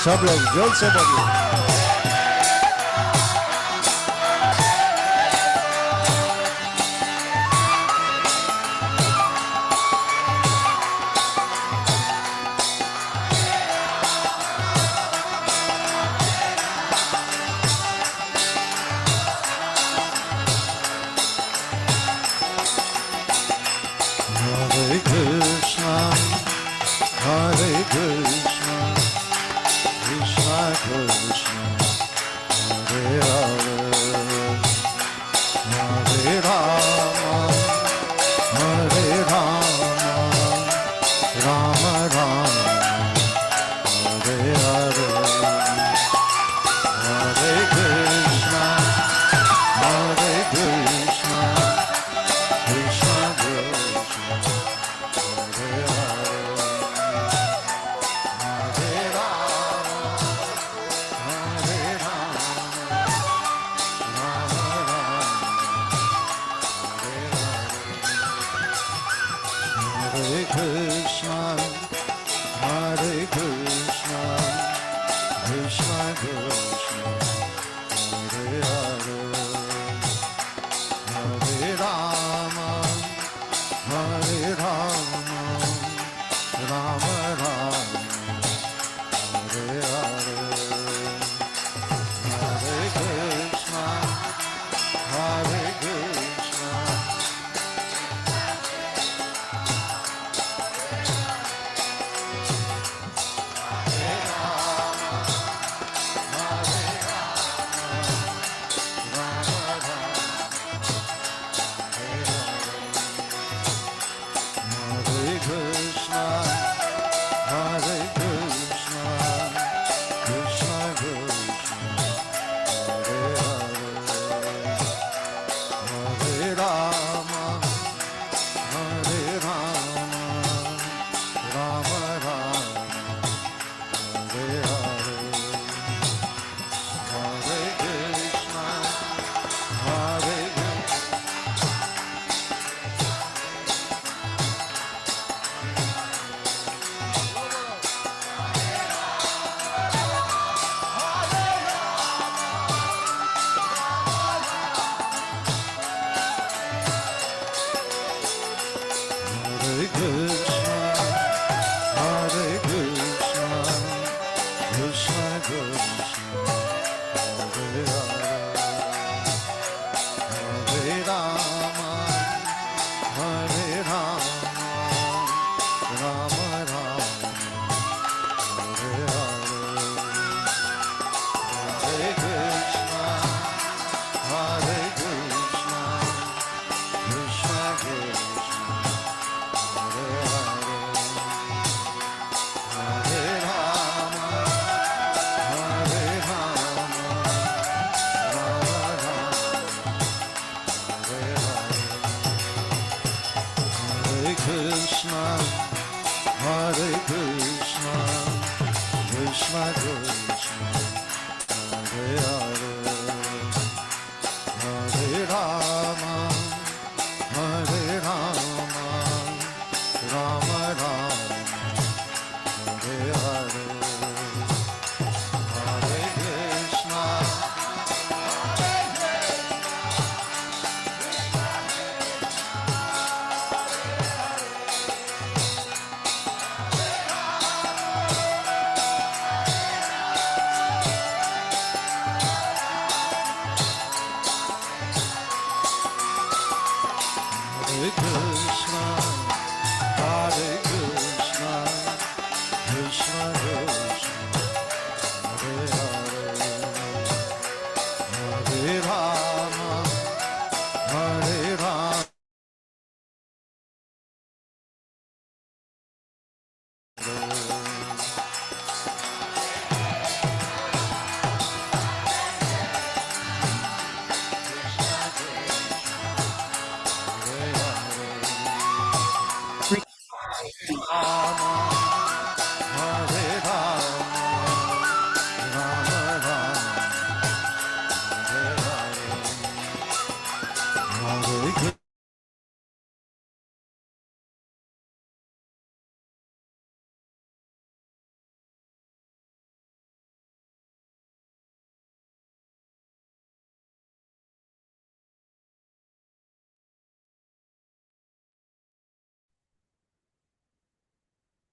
सब लोग जोर से बोलिए।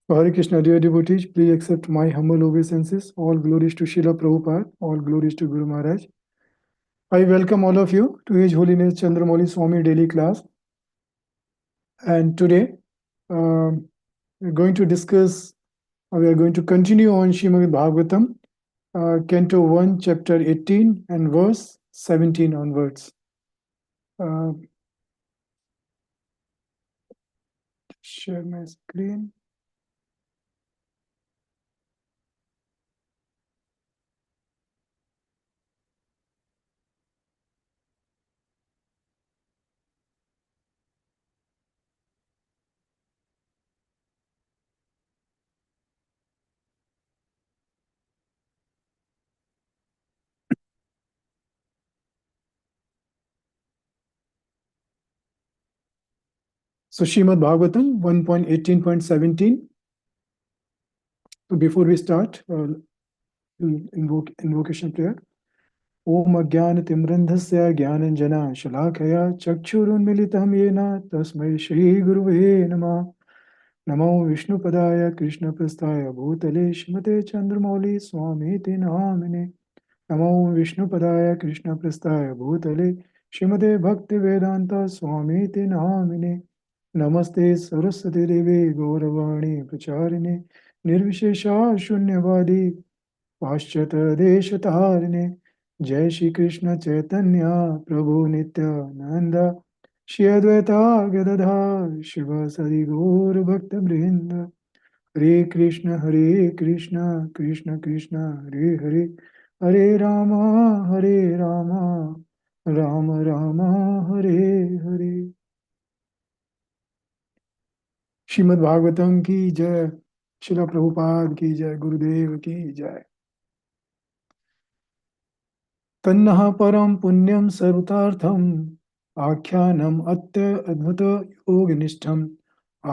Hare Krishna, dear devotees, please accept my humble obeisances. All glories to Srila Prabhupada, all glories to Guru Maharaj. I welcome all of you to His Holiness Candramauli Swami daily class. And today, we're going to discuss, we are going to continue on Srimad Bhagavatam, Canto 1, Chapter 18 and verse 17 onwards. Share my screen. So Srimad Bhagavatam 1.18.17. So before we start, invocation prayer. Om Ajnanatimirandhasya Jnananjana Shalakaya Chakshurunmilitam Yena Tasmai Shri Guruve Namah. Namo Vishnupadaya Krishna Prasthaya Bhutale Shrimate Chandramauli Swami Te Namine. Namo Vishnupadaya Krishna Prasthaya Bhutale Shrimate Bhakti Vedanta Swami Te Namine. Namaste Saraswati Devi Gauravani Pracharine Nirvishesha Shunyavadi Paschata Deshatarine. Jai Shri Krishna Chaitanya Prabhu Nityananda Shri Advaita Gadadhar Shivasadi Gaur Bhakta Vrinda. Hare Krishna Krishna Krishna Hare Hare Hare Rama Rama Rama Hare Hare. Shrimad Bhagavatam की जय, श्रील प्रभुपाद की जय, गुरुदेव की जय. तन्नः परम पुण्यम सर्वतार्थम आख्यानम अत्य अद्भुत योगनिष्ठम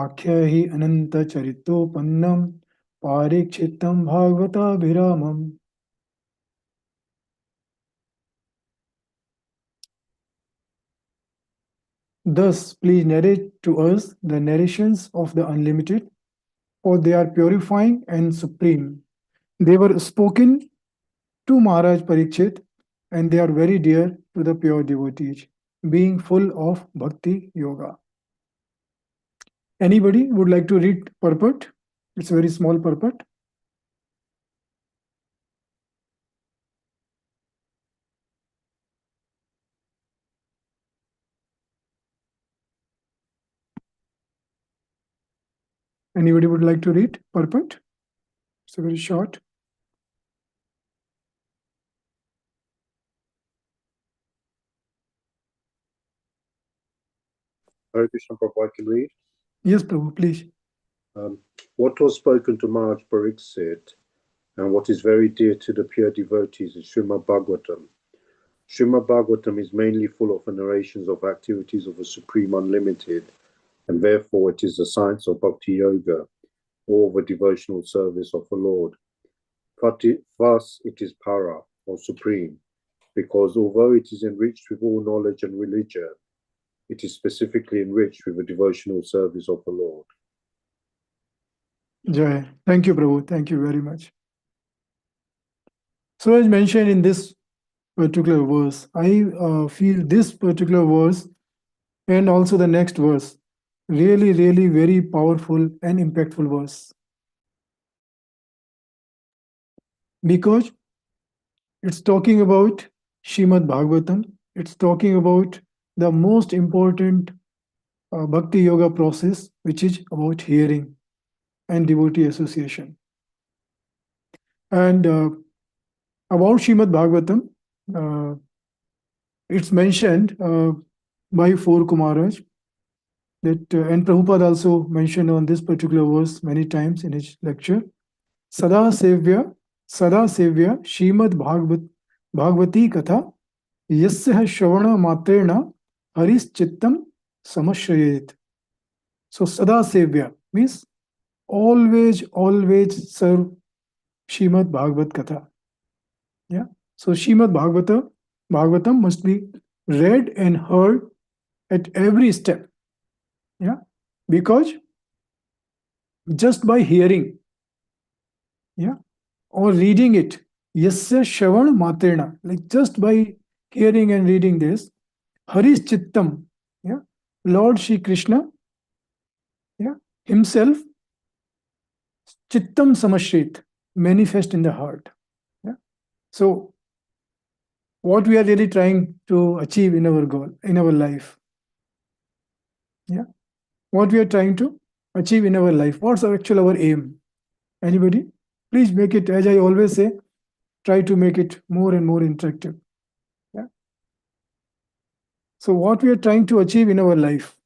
आख्या ही अनंत चरितोपन्नम पारीक्षितम भागवताभिरामम. Thus, please narrate to us the narrations of the unlimited, for they are purifying and supreme. They were spoken to Maharaj Parikshit, and they are very dear to the pure devotees, being full of bhakti yoga. Anybody would like to read purport? It's a very small purport. Anybody would like to read purport? It's a very short. Hare Krishna, Prabhupada, can read? Yes, Prabhu, please. What was spoken to Maharaj Pariksit and what is very dear to the pure devotees is Srimad Bhagavatam. Srimad Bhagavatam is mainly full of narrations of activities of the Supreme Unlimited, and therefore it is the science of Bhakti Yoga, or the devotional service of the Lord. Thus it is Para, or Supreme, because although it is enriched with all knowledge and religion, it is specifically enriched with the devotional service of the Lord. Jai. Thank you, Prabhu. Thank you very much. So as mentioned in this particular verse, I feel this particular verse and also the next verse really very powerful and impactful verse. Because it's talking about Srimad Bhagavatam, it's talking about the most important Bhakti Yoga process, which is about hearing and devotee association. And about Srimad Bhagavatam, it's mentioned by four Kumaras that, and Prabhupada also mentioned on this particular verse many times in his lecture. Sada Sevya Srimad Bhagavati Katha Yasya Shravana Matrena Haris Chittam Samashayet. So Sada Sevya means always serve Srimad Bhagavat Katha. Yeah. So Srimad Bhagavatam must be read and heard at every step. Yeah. Because just by hearing, yeah, or reading it. Yasya Shravan Matrena, like just by hearing and reading this, Haris Chittam, yeah, Lord Shri Krishna, yeah, himself, Chittam Samashrit, manifest in the heart. Yeah. So, what we are really trying to achieve in our goal, in our life, yeah, what we are trying to achieve in our life, what's our aim? Anybody? Please make it, as I always say, try to make it more and more interactive. Yeah. So, what we are trying to achieve in our life,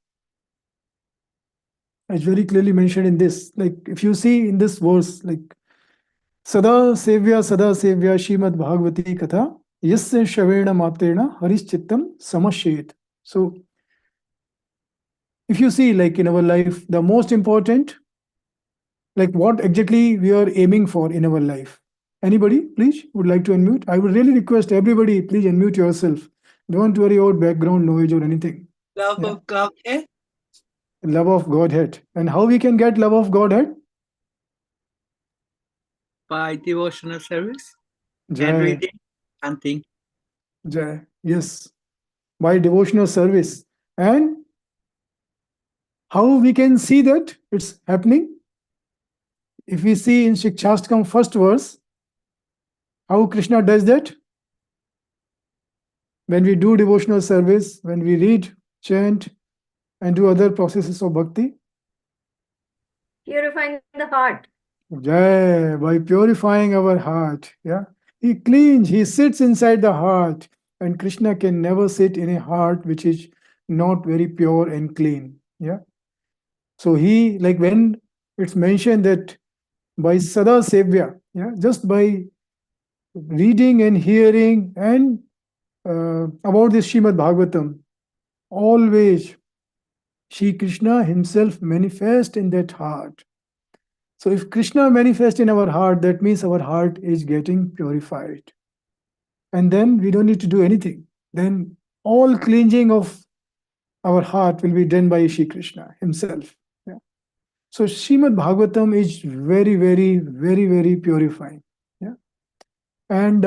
as very clearly mentioned in this, like if you see in this verse, like Sada Sevya Shrimad Bhagavati Katha, Yasya Shavena Matrena Harischittam Samashet. So, if you see, like in our life, the most important, like what exactly we are aiming for in our life. Anybody, please, would like to unmute? I would really request everybody, please unmute yourself. Don't worry about background noise or anything. Love Yeah. of Godhead. Love of Godhead. And how we can get love of Godhead? By devotional service and Jai, reading, chanting. Jai. Yes, by devotional service. And how we can see that it's happening? If we see in Shikshastakam first verse, how Krishna does that? When we do devotional service, when we read, chant, and do other processes of bhakti, Purifying the heart. Jai, by purifying our heart. Yeah. He cleans, he sits inside the heart. And Krishna can never sit in a heart which is not very pure and clean. Yeah. So he, like when it's mentioned that by Sada Sevya, yeah, just by reading and hearing and about this Srimad Bhagavatam, always Shri Krishna himself manifest in that heart. So if Krishna manifests in our heart, that means our heart is getting purified. And then we don't need to do anything. Then all cleansing of our heart will be done by Shri Krishna himself. Yeah. So Srimad Bhagavatam is very, very, very, very purifying. Yeah. And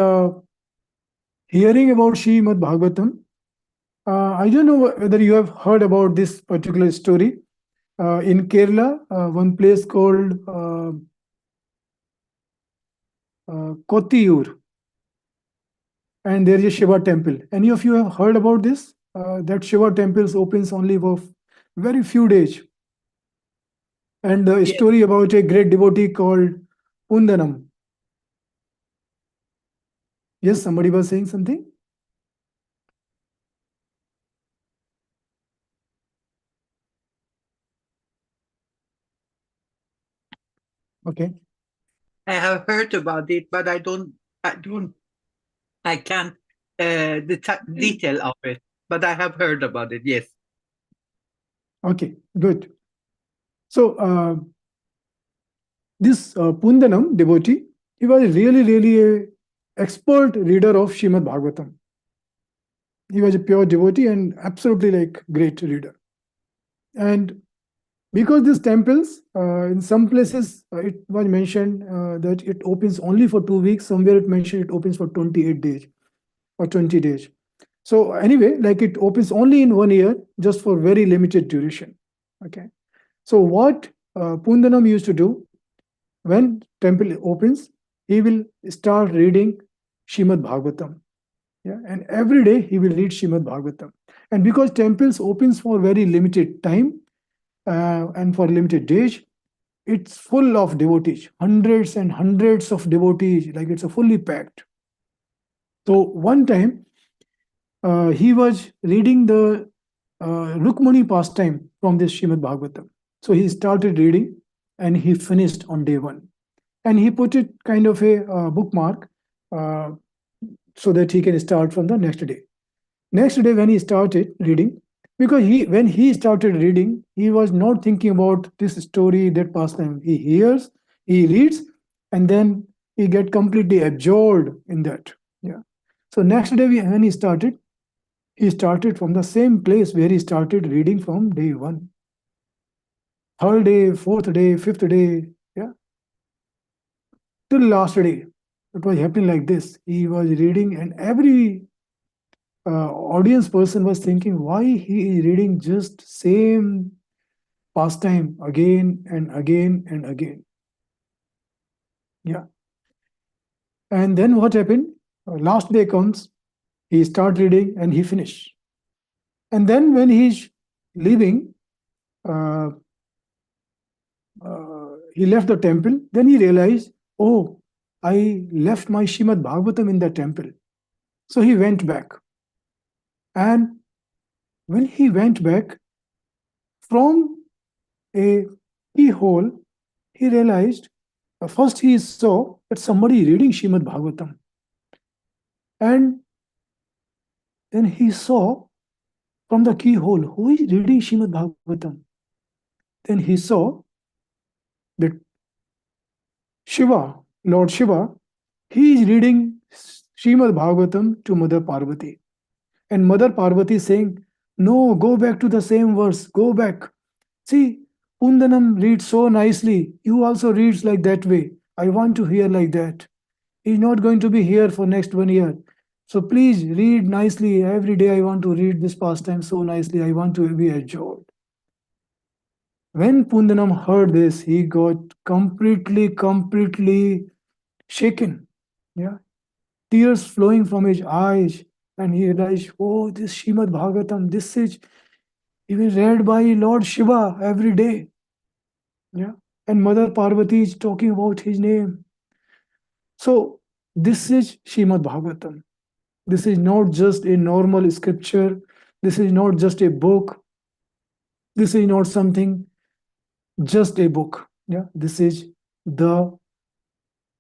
hearing about Srimad Bhagavatam, I don't know whether you have heard about this particular story. In Kerala, one place called Kottiyur, and there is a Shiva temple. Any of you have heard about this? That Shiva temple opens only for very few days. And a Yes. story about a great devotee called Pundanam. Yes, somebody was saying something? Okay. I have heard about it, but I can't the detail of it. But I have heard about it. Yes. Okay, good. So this Pundanam devotee, he was really, really a expert reader of Srimad Bhagavatam. He was a pure devotee and absolutely like great reader. And because these temples, in some places it was mentioned that it opens only for 2 weeks. Somewhere it mentioned it opens for 28 days or 20 days. So anyway, like it opens only in 1 year, just for very limited duration. Okay. So what Pundanam used to do, when temple opens, he will start reading Shrimad Bhagavatam. Yeah, and every day he will read Shrimad Bhagavatam. And because temples opens for very limited time and for limited days, it's full of devotees, hundreds and hundreds of devotees, like it's a fully packed. So one time he was reading the Rukmani pastime from this Shrimad Bhagavatam. So he started reading and he finished on day one. And he put it kind of a bookmark uh, so that he can start from the next day. Next day, when he started reading, because when he started reading, he was not thinking about this story, that pastime. He hears, he reads, and then he get completely absorbed in that. Yeah. So next day, when he started from the same place where he started reading from day one. third day, fourth day, fifth day, yeah, till last day. It was happening like this. He was reading, and every audience person was thinking, why he is reading just same pastime again and again and again. Yeah. And then what happened? Last day comes, he start reading and he finish. And then when he's leaving, he left the temple. Then he realized, oh, I left my Shrimad Bhagavatam in the temple. So he went back. And when he went back, from a keyhole, he realized, first he saw that somebody reading Shrimad Bhagavatam. And then he saw from the keyhole, who is reading Shrimad Bhagavatam? Then he saw that Shiva, Lord Shiva, he is reading Shrimad Bhagavatam to Mother Parvati. And Mother Parvati is saying, no, go back to the same verse, go back. See, Pundanam reads so nicely. You also reads like that way. I want to hear like that. He's not going to be here for next 1 year. So please read nicely. Every day I want to read this pastime so nicely. I want to be adored. When Pundanam heard this, he got completely shaken. Yeah. Tears flowing from his eyes. And he realized, oh, this Shrimad Bhagavatam, this is even read by Lord Shiva every day. Yeah. And Mother Parvati is talking about his name. So this is Shrimad Bhagavatam. This is not just a normal scripture. This is not just a book. This is not something, just a book. Yeah. This is the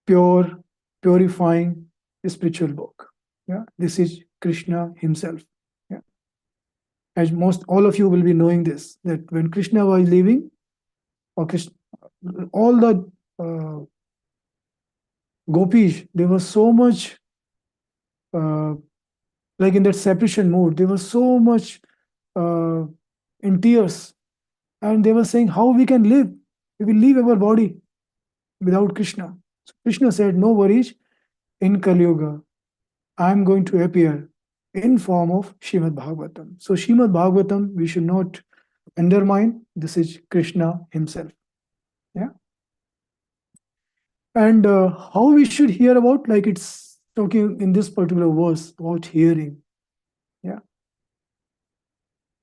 pure, purifying spiritual book. Yeah. This is Krishna himself. Yeah. As most all of you will be knowing this, that when Krishna was leaving, or Krishna, all the gopis, they were so much like in that separation mood. They were so much in tears, and they were saying, how we can live? We will leave our body without Krishna. So Krishna said, no worries, in Kali Yuga, I am going to appear in form of Shrimad Bhagavatam. So Shrimad Bhagavatam, we should not undermine. This is Krishna himself. Yeah. And how we should hear about, like it's talking in this particular verse about hearing. Yeah.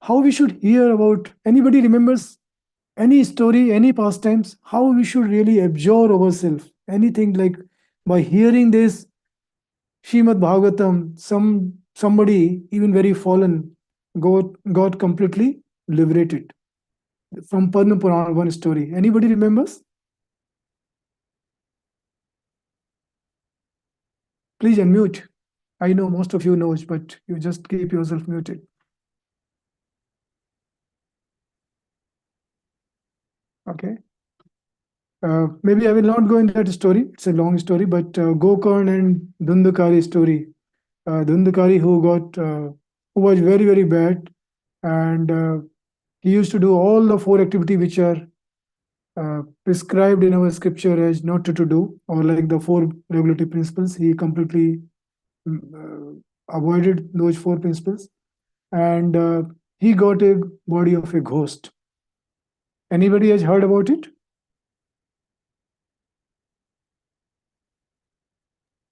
How we should hear about, anybody remembers any story, any pastimes, how we should really absorb ourselves? Anything like by hearing this Shrimad Bhagavatam, somebody even very fallen got completely liberated. From Padma Purana, one story. Anybody remembers? Please unmute. I know most of you knows, but you just keep yourself muted. Okay. Maybe I will not go into that story. It's a long story, but Gokarn and Dhundakari story. Dhundakari who was very bad, and he used to do all the 4 activities which are prescribed in our scripture as not to do, or like the 4 regulatory principles. He completely avoided those 4 principles, and he got a body of a ghost. Anybody has heard about it?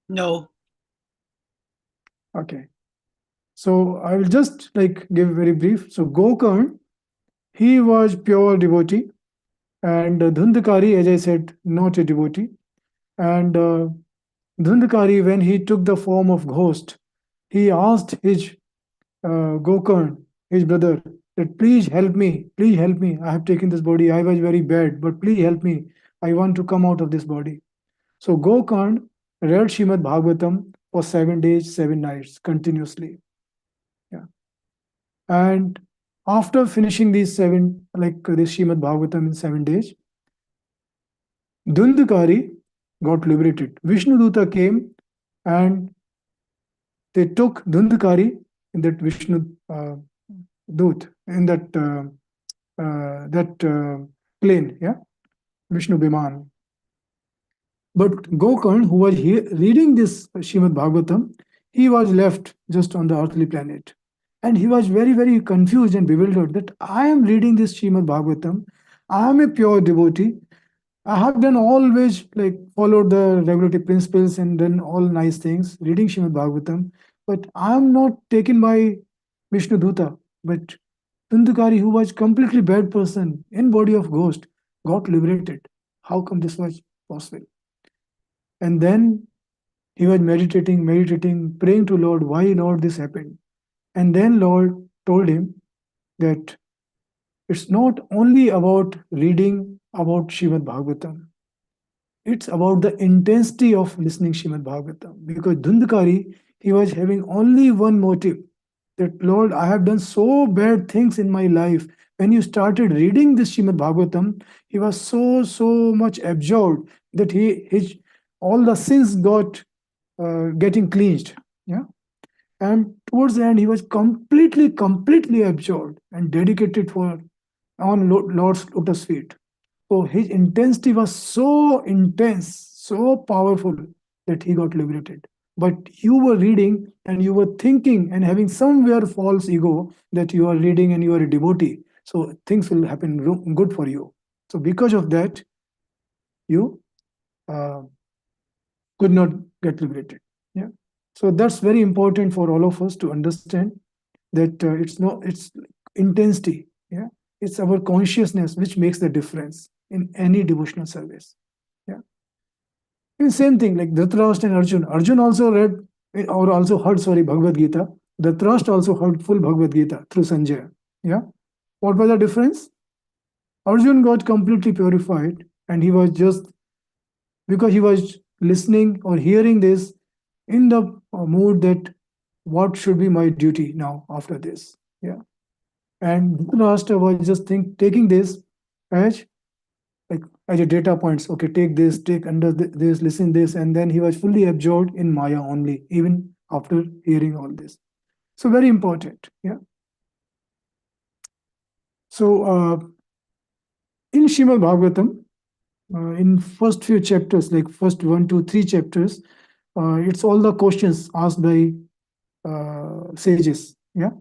No. Okay. So I will just like give very brief. So Gokarn, he was pure devotee, and Dhundakari, as I said, not a devotee. And Dhundakari, when he took the form of ghost, he asked his Gokarn, his brother, that please help me, please help me. I have taken this body. I was very bad, but please help me. I want to come out of this body. So Gokarn read Shrimad Bhagavatam for 7 days, 7 nights continuously. Yeah. And after finishing these 7, like this Shrimad Bhagavatam in 7 days, Dhundakari got liberated. Vishnuduta came and they took Dhundakari in that Vishnu Dut, in that plane, yeah, Vishnu Biman. But Gokarn, who was reading this Srimad Bhagavatam, he was left just on the earthly planet. And he was very, very confused and bewildered that I am reading this Srimad Bhagavatam. I am a pure devotee. I have done always like followed the regulatory principles and done all nice things, reading Srimad Bhagavatam. But I am not taken by Vishnu Duta. But Tundukari, who was completely bad person in body of ghost, got liberated. How come this was possible? And then he was meditating, praying to Lord, why Lord this happened? And then Lord told him that it's not only about reading about Srimad Bhagavatam. It's about the intensity of listening Srimad Bhagavatam. Because Dhundkari, he was having only one motive, that Lord, I have done so bad things in my life. When you started reading this Srimad Bhagavatam, he was so much absorbed that his all the sins got getting cleansed. Yeah. And towards the end, he was completely absorbed and dedicated for on Lord's lotus feet. So his intensity was so intense, so powerful that he got liberated. But you were reading and you were thinking and having somewhere false ego that you are reading and you are a devotee. So things will happen good for you. So because of that, you uh, could not get liberated. Yeah. So that's very important for all of us to understand that it's intensity. Yeah. It's our consciousness which makes the difference in any devotional service. Yeah. And same thing like Dhritarashtra and Arjun. Arjun also read or also heard, sorry, Bhagavad Gita. Dhritarashtra also heard full Bhagavad Gita through Sanjaya. Yeah. What was the difference? Arjun got completely purified and he was just because he was listening or hearing this in the mood that what should be my duty now after this. Yeah. And Dhritarashtra was just taking this as like as a data points. Okay, take this, take under this, listen this, and then he was fully absorbed in Maya only, even after hearing all this. So very important. Yeah. So in Srimad Bhagavatam, in first few chapters, like first 1 to 3 chapters, it's all the questions asked by sages. Yeah.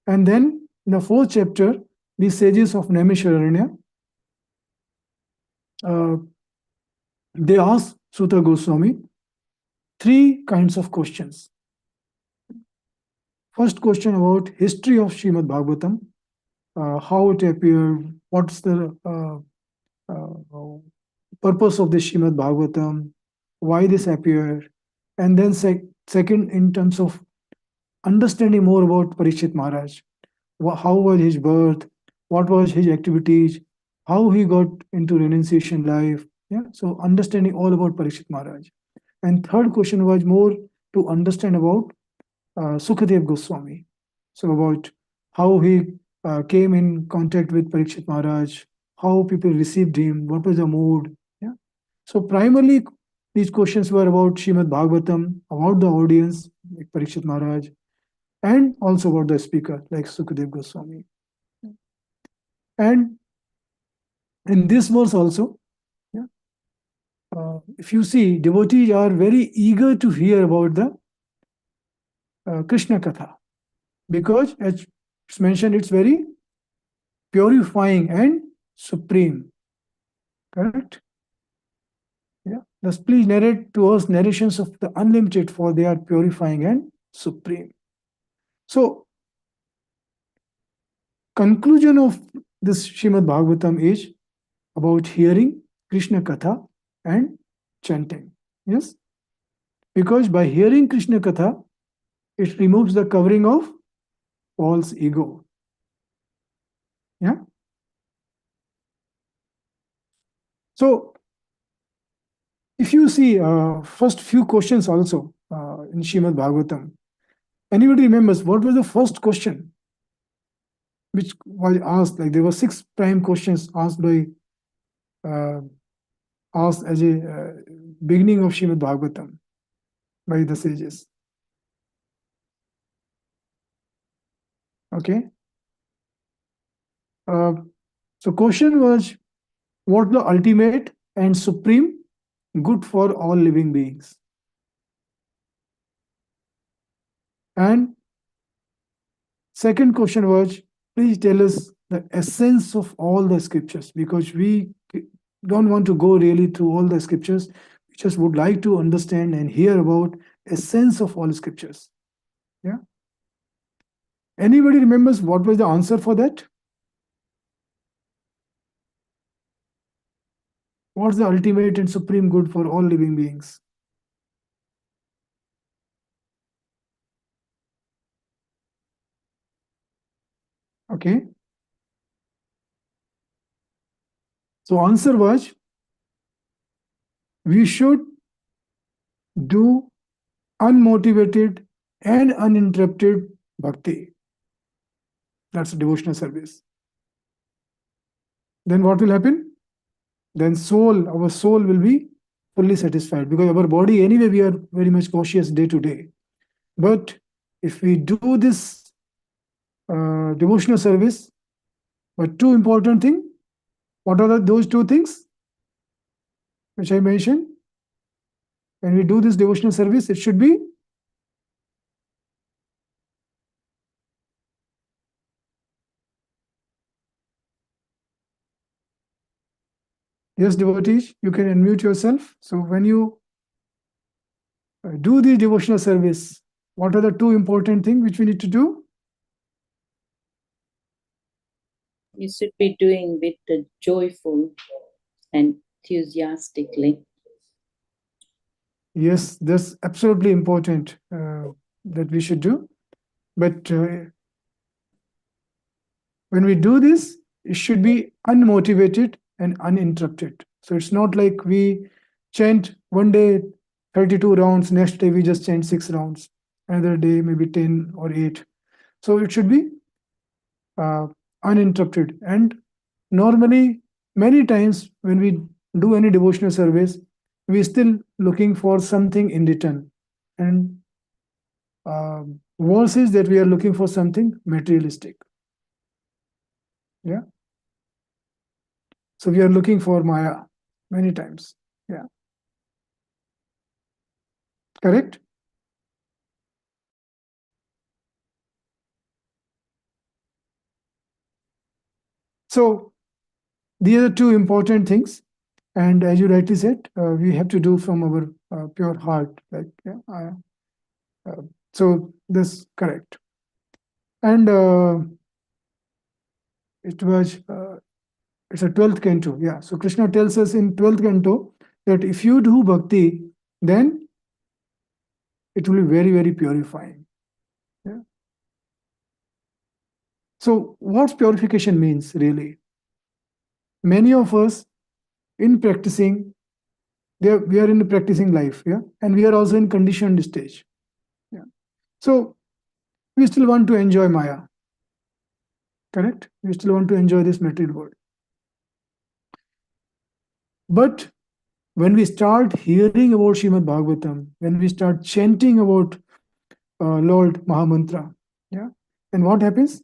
And then in the fourth chapter, the sages of Naimisharanya, uh, they ask Suta Goswami 3 kinds of questions. First question about history of Srimad Bhagavatam, how it appeared, what's the purpose of the Srimad Bhagavatam, why this appeared, and then second in terms of understanding more about Parikshit Maharaj, how was his birth, what was his activities, how he got into renunciation life. Yeah, so understanding all about Parikshit Maharaj. And third question was more to understand about Sukadev Goswami. So about how he came in contact with Parikshit Maharaj, how people received him, what was the mood. Yeah. So primarily these questions were about Srimad Bhagavatam, about the audience, like Parikshit Maharaj, and also about the speaker, like Sukadev Goswami. And in this verse also, yeah, if you see, devotees are very eager to hear about the Krishna Katha, because as it's mentioned, it's very purifying and supreme. Correct? Yeah. Thus, please narrate to us narrations of the unlimited, for they are purifying and supreme. So, conclusion of this Srimad Bhagavatam is about hearing Krishna Katha and chanting. Yes? Because by hearing Krishna Katha, it removes the covering of false ego. Yeah? So, if you see first few questions also in Srimad Bhagavatam, anybody remembers what was the first question which was asked? Like there were 6 prime questions asked by asked as a beginning of Srimad Bhagavatam by the sages. Okay. So question was what's the ultimate and supreme good for all living beings? And second question was, please tell us the essence of all the scriptures, because we don't want to go really through all the scriptures. We just would like to understand and hear about essence of all scriptures. Yeah. Anybody remembers what was the answer for that? What's the ultimate and supreme good for all living beings? Okay. So answer was, we should do unmotivated and uninterrupted bhakti. That's a devotional service. Then what will happen? Then our soul will be fully satisfied, because our body anyway, we are very much cautious day to day. But if we do this devotional service, but two important things, what are those two things which I mentioned? When we do this devotional service, it should be yes, devotees, you can unmute yourself. So when you do the devotional service, what are the two important things which we need to do? You should be doing with the joyful and enthusiastically. Yes, that's absolutely important that we should do. But when we do this, it should be unmotivated and uninterrupted. So it's not like we chant one day 32 rounds, next day we just chant 6 rounds, another day maybe 10 or 8. So it should be uninterrupted. And normally, many times when we do any devotional service, we're still looking for something in return. And worse is that we are looking for something materialistic. Yeah. So we are looking for Maya many times. Yeah. Correct? So these are two important things. And as you rightly said, we have to do from our pure heart. Like, yeah, so this correct. And it was it's a 12th canto. Yeah. So Krishna tells us in 12th canto that if you do bhakti, then it will be very, very purifying. Yeah. So what purification means really? Many of us in practicing, we are in the practicing life, yeah, and we are also in conditioned stage. Yeah. So we still want to enjoy Maya. Correct? We still want to enjoy this material world. But when we start hearing about Srimad Bhagavatam, when we start chanting about Lord Mahamantra, yeah, and what happens?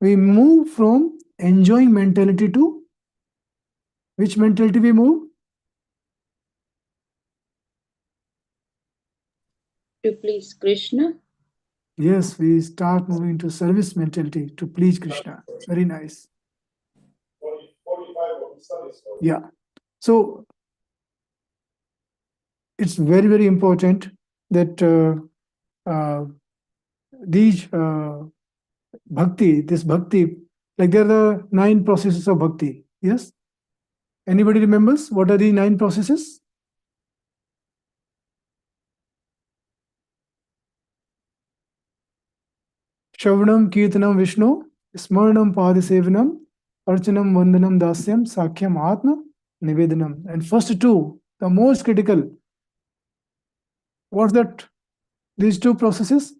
We move from enjoying mentality to which mentality we move? To please Krishna. Yes, we start moving to service mentality to please Krishna. Very nice. Yeah. So it's very, very important that these this bhakti, like there are the 9 processes of bhakti. Yes? Anybody remembers what are the 9 processes? Shravanam, Kirtanam, Vishnu, Smaranam, Padasevanam, Archanam, Vandanam, Dasyam, Sakhyam, Atma, Nivedanam. And first 2, the most critical. What's that? These 2 processes?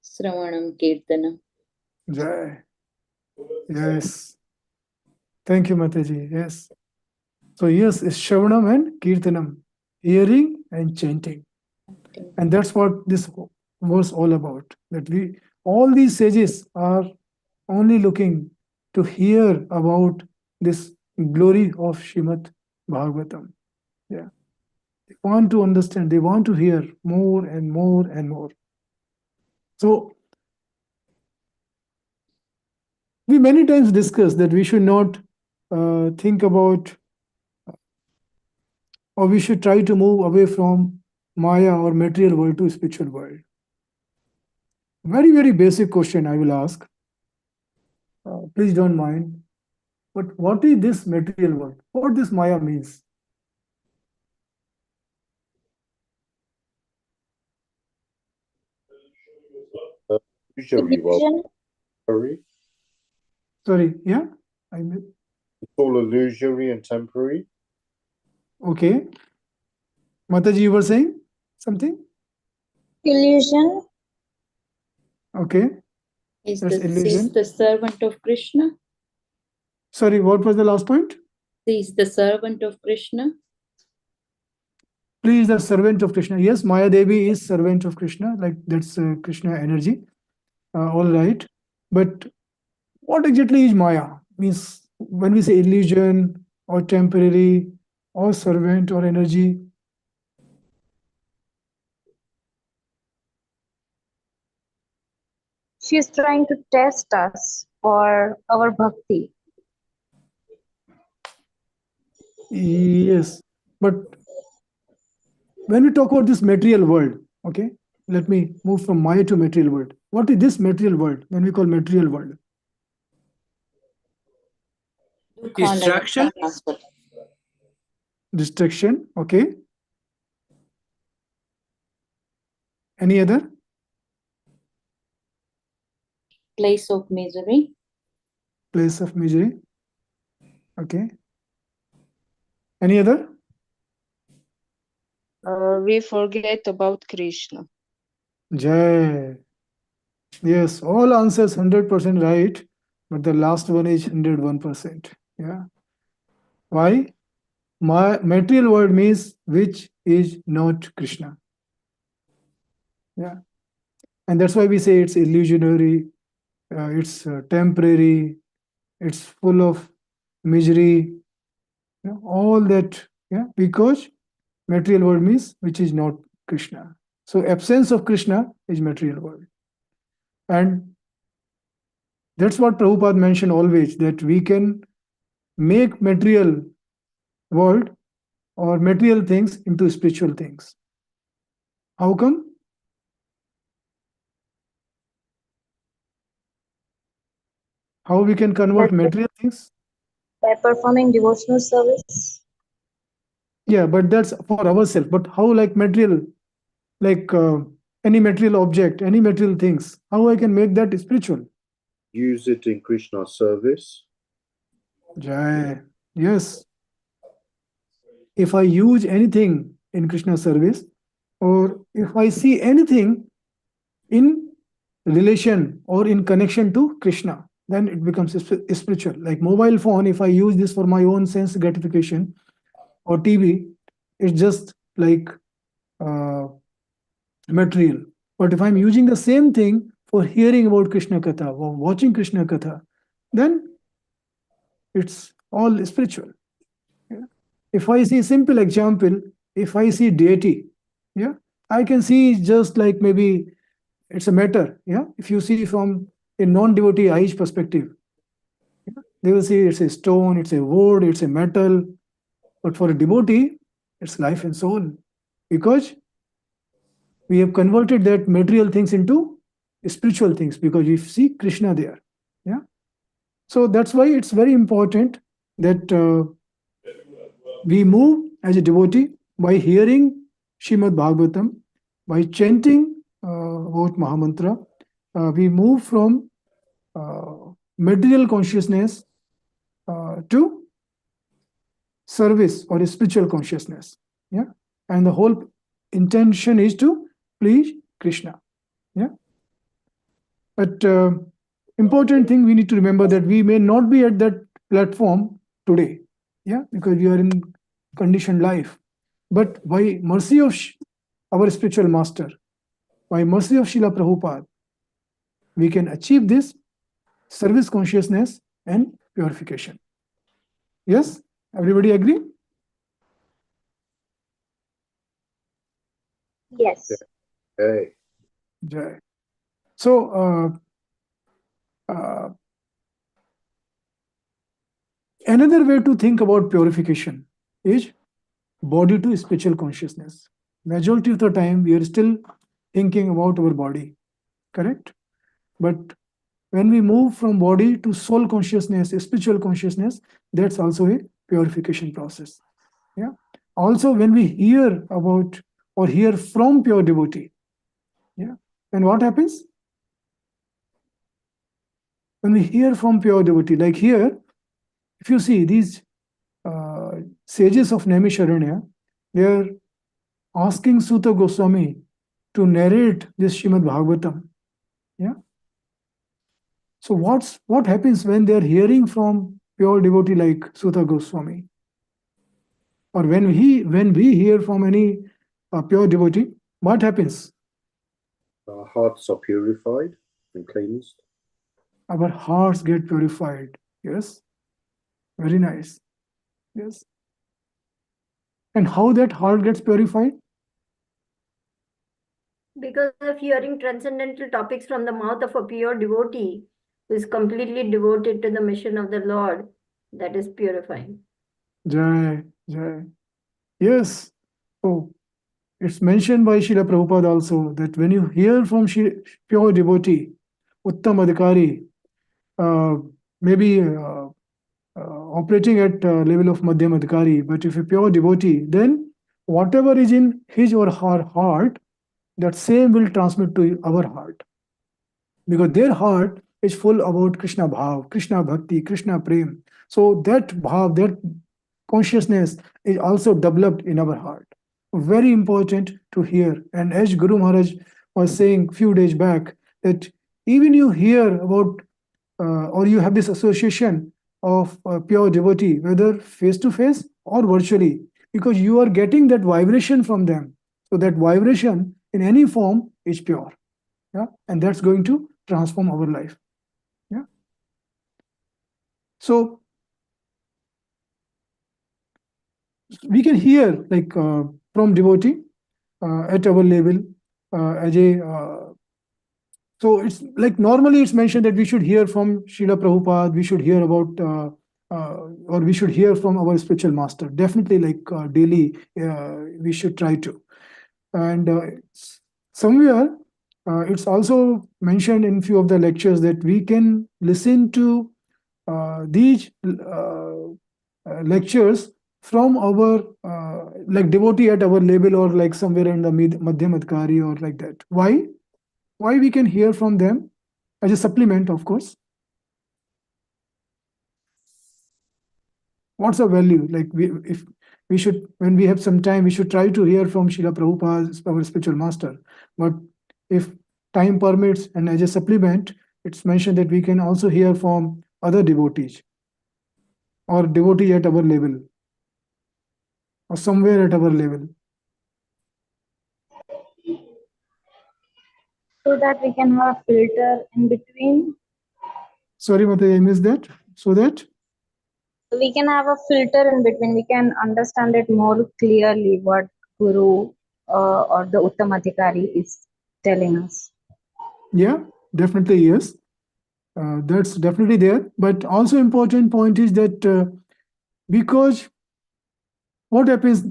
Sravanam Kirtanam. Jai. Yes. Thank you, Mataji. Yes. So yes, it's Shravanam and Kirtanam, hearing and chanting. And that's what this verse all about. That all these sages are only looking to hear about this glory of Srimad Bhagavatam. Yeah. They want to understand, they want to hear more and more and more. So we many times discuss that we should not think about, or we should try to move away from Maya or material world to spiritual world. Very, very basic question I will ask. Please don't mind. But what is this material world? What this Maya means? Usually, well, Illusion. temporary. Sorry, yeah? I mean, It's all illusory and temporary. okay. Mataji, you were saying something? Illusion. Okay. Is That's the, illusion. is the servant of Krishna? Sorry, what was the last point? She is the servant of Krishna. Please, the servant of Krishna. Yes, Maya Devi is servant of Krishna. Like that's Krishna energy. All right. But what exactly is Maya? Means when we say illusion or temporary or servant or energy, She is trying to test us for our bhakti. yes. But when we talk about this material world, okay, let me move from Maya to material world. What is this material world when we call material world? Distraction? Distraction, okay. Any other? Place of misery. Place of misery, okay. Any other? We forget about Krishna. Jai. Yes, all answers 100% right, but the last one is 101%. Yeah. Why? My material world means which is not Krishna. Yeah. And that's why we say it's illusionary, it's temporary, it's full of misery, all that. Yeah. Because material world means which is not Krishna. So absence of Krishna is material world. And that's what Prabhupada mentioned always, that we can make material world or material things into spiritual things. How come? How we can convert material things? By performing devotional service. Yeah, but that's for ourselves. But how, like material, like any material object, any material things, how I can make that spiritual? Use it in Krishna's service. Jai. Yes. If I use anything in Krishna service, or if I see anything in relation or in connection to Krishna, then it becomes spiritual. Like mobile phone, if I use this for my own sense gratification, or TV, it's just like material. But if I'm using the same thing for hearing about Krishna Katha or watching Krishna Katha, then it's all spiritual. Yeah. If I see simple example, if I see deity, yeah, I can see just like maybe it's a matter. Yeah, if you see from a non-devotee eyes perspective, yeah, they will see it's a stone, it's a wood, it's a metal. But for a devotee, it's life and soul, because we have converted that material things into spiritual things, because we see Krishna there. Yeah. So that's why it's very important that we move as a devotee by hearing Shrimad Bhagavatam, by chanting about Mahamantra. We move from material consciousness to service or spiritual consciousness. Yeah. And the whole intention is to please Krishna. Yeah. But important thing we need to remember that we may not be at that platform today. Yeah, because we are in conditioned life. But by mercy of our spiritual master, by mercy of Srila Prabhupada, we can achieve this service consciousness and purification. Yes? Everybody agree? Yes. Hey. Jai. So, another way to think about purification is body to spiritual consciousness. Majority of the time, we are still thinking about our body, correct? But when we move from body to soul consciousness, spiritual consciousness, that's also a purification process. Yeah. Also, when we hear about or hear from pure devotee, yeah, and what happens? When we hear from pure devotee, like here, if you see these sages of Naimisharanya, they are asking Suta Goswami to narrate this Srimad Bhagavatam. Yeah. So what happens when they are hearing from pure devotee like Suta Goswami? Or when we hear from any pure devotee, what happens? Our hearts are purified and cleansed. Our hearts get purified. Yes. Very nice. Yes. And how that heart gets purified? Because of hearing transcendental topics from the mouth of a pure devotee who is completely devoted to the mission of the Lord, that is purifying. Jai, Jai. Yes. So it's mentioned by Srila Prabhupada also that when you hear from pure devotee, Uttam Adhikari, maybe operating at level of Madhyam Adhikari, but if a pure devotee, then whatever is in his or her heart, that same will transmit to our heart. Because their heart is full about Krishna Bhav, Krishna Bhakti, Krishna Prem. So that Bhav, that consciousness is also developed in our heart. Very important to hear. And as Guru Maharaj was saying few days back, that even you hear about or you have this association of pure devotee, whether face to face or virtually, because you are getting that vibration from them. So that vibration in any form is pure. Yeah, and that's going to transform our life. Yeah. So we can hear like from devotee at our level as a so it's like normally it's mentioned that we should hear from Srila Prabhupada, we should hear about or we should hear from our spiritual master. Definitely, like daily, we should try to. And somewhere it's also mentioned in few of the lectures that we can listen to these lectures from our like devotee at our level or like somewhere in the Madhyam Adhikari or like that. Why? Why we can hear from them as a supplement, of course. What's the value? Like if we should, when we have some time, we should try to hear from Srila Prabhupada, our spiritual master. But if time permits and as a supplement, it's mentioned that we can also hear from other devotees or devotee at our level or somewhere at our level. So that we can have a filter in between. Sorry, Mataji, I missed that. So that? We can have a filter in between. We can understand it more clearly what Guru or the Uttamadhikari is telling us. Yeah, definitely yes. That's definitely there. But also important point is that because what happens,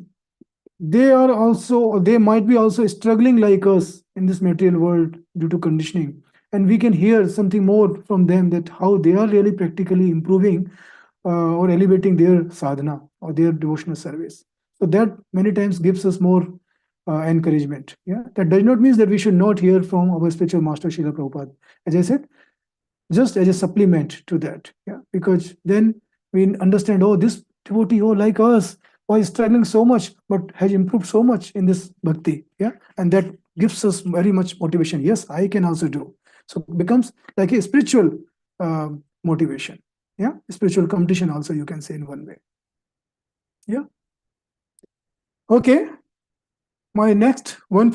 they might be also struggling like us in this material world due to conditioning. And we can hear something more from them that how they are really practically improving or elevating their sadhana or their devotional service. So that many times gives us more encouragement. Yeah, that does not mean that we should not hear from our spiritual master Srila Prabhupada. As I said, just as a supplement to that. Yeah, because then we understand, oh, this devotee, oh, like us, was struggling so much, but has improved so much in this bhakti. Yeah, and that gives us very much motivation. Yes, I can also do. So it becomes like a spiritual motivation. Yeah, spiritual competition also, you can say in one way. Yeah. Okay. My next one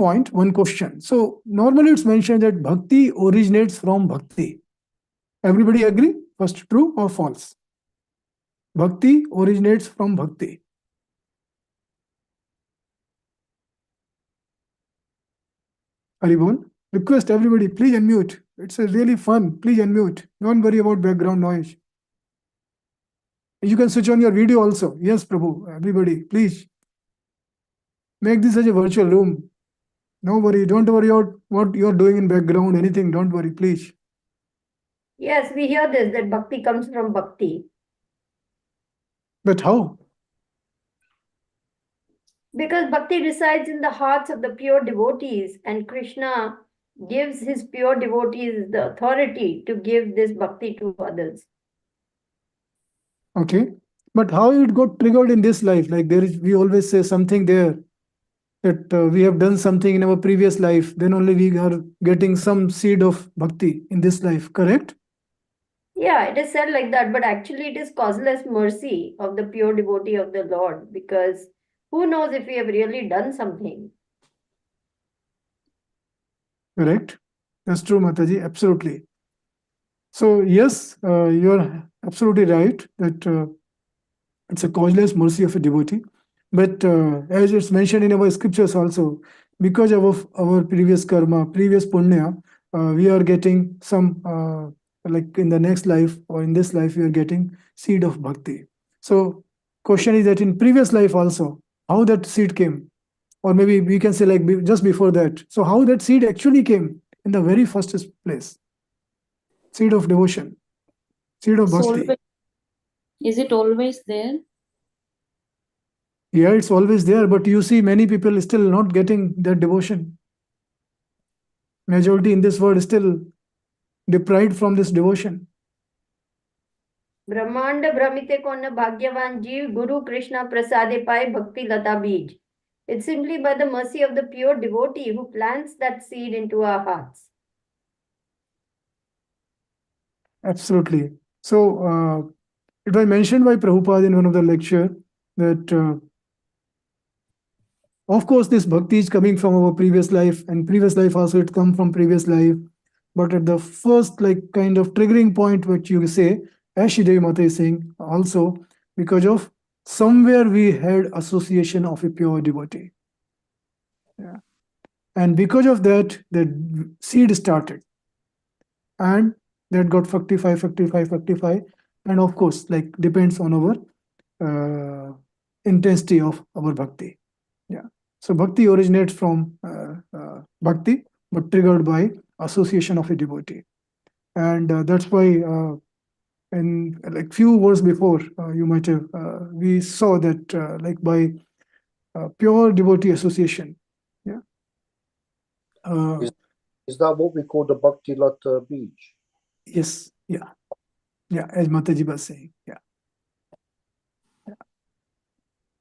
question. So normally it's mentioned that bhakti originates from bhakti. Everybody agree? First, true or false? Bhakti originates from bhakti. Haribol, request everybody, please unmute. It's a really fun. Please unmute. Don't worry about background noise. You can switch on your video also. Yes, Prabhu. Everybody, please. Make this as a virtual room. No worry. Don't worry about what you're doing in background, anything. Don't worry, please. Yes, we hear this, that bhakti comes from bhakti. But how? Because bhakti resides in the hearts of the pure devotees, and Krishna gives his pure devotees the authority to give this bhakti to others. Okay. But how it got triggered in this life? Like there is, we always say something there that we have done something in our previous life, then only we are getting some seed of bhakti in this life, correct? Yeah, it is said like that, but actually it is causeless mercy of the pure devotee of the Lord, because who knows if we have really done something. Correct. That's true, Mataji. Absolutely. So yes, you're absolutely right that it's a causeless mercy of a devotee. But as it's mentioned in our scriptures also, because of our previous karma, previous punya, we are getting some, like in the next life or in this life, we are getting seed of bhakti. So question is that in previous life also, how that seed came? Or maybe we can say like just before that. So how that seed actually came in the very first place? Seed of devotion, seed of So bhakti. is it always there? Yeah, it's always there, but you see many people still not getting that devotion. Majority in this world is still deprived from this devotion. ब्रह्मांड भ्रमिते कौन भाग्यवान जीव गुरु कृष्णा प्रसादे पाए भक्ति लता बीज. It's simply by the mercy of the pure devotee who plants that seed into our hearts. Absolutely. So it was mentioned by Prabhupada in one of the lecture that of course this bhakti is coming from our previous life, and previous life also it come from previous life. But at the first like kind of triggering point, what you say, as Shridevi Mata is saying, also because of somewhere we had association of a pure devotee. Yeah. And because of that, the seed started. And that got 55, 55, 55. And of course, like depends on our intensity of our bhakti. Yeah. So bhakti originates from bhakti, but triggered by association of a devotee. And that's why in like few words before, you might have, we saw that like by pure devotee association. Yeah. Is that what we call the Bhakti Lata Beach? Yes. Yeah. Yeah. As Mataji was saying. Yeah.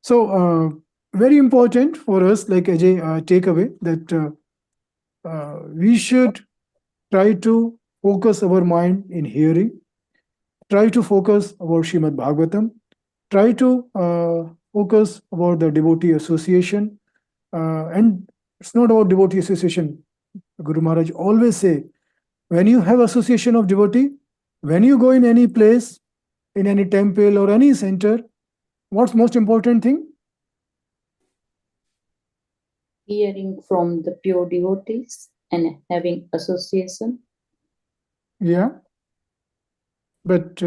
So very important for us, like Ajay, takeaway that we should try to focus our mind in hearing, try to focus about Srimad Bhagavatam, try to focus about the devotee association, and it's not about devotee association. Guru Maharaj always say, when you have association of devotee, when you go in any place, in any temple or any center, what's most important thing? Hearing from the pure devotees and having association. Yeah. But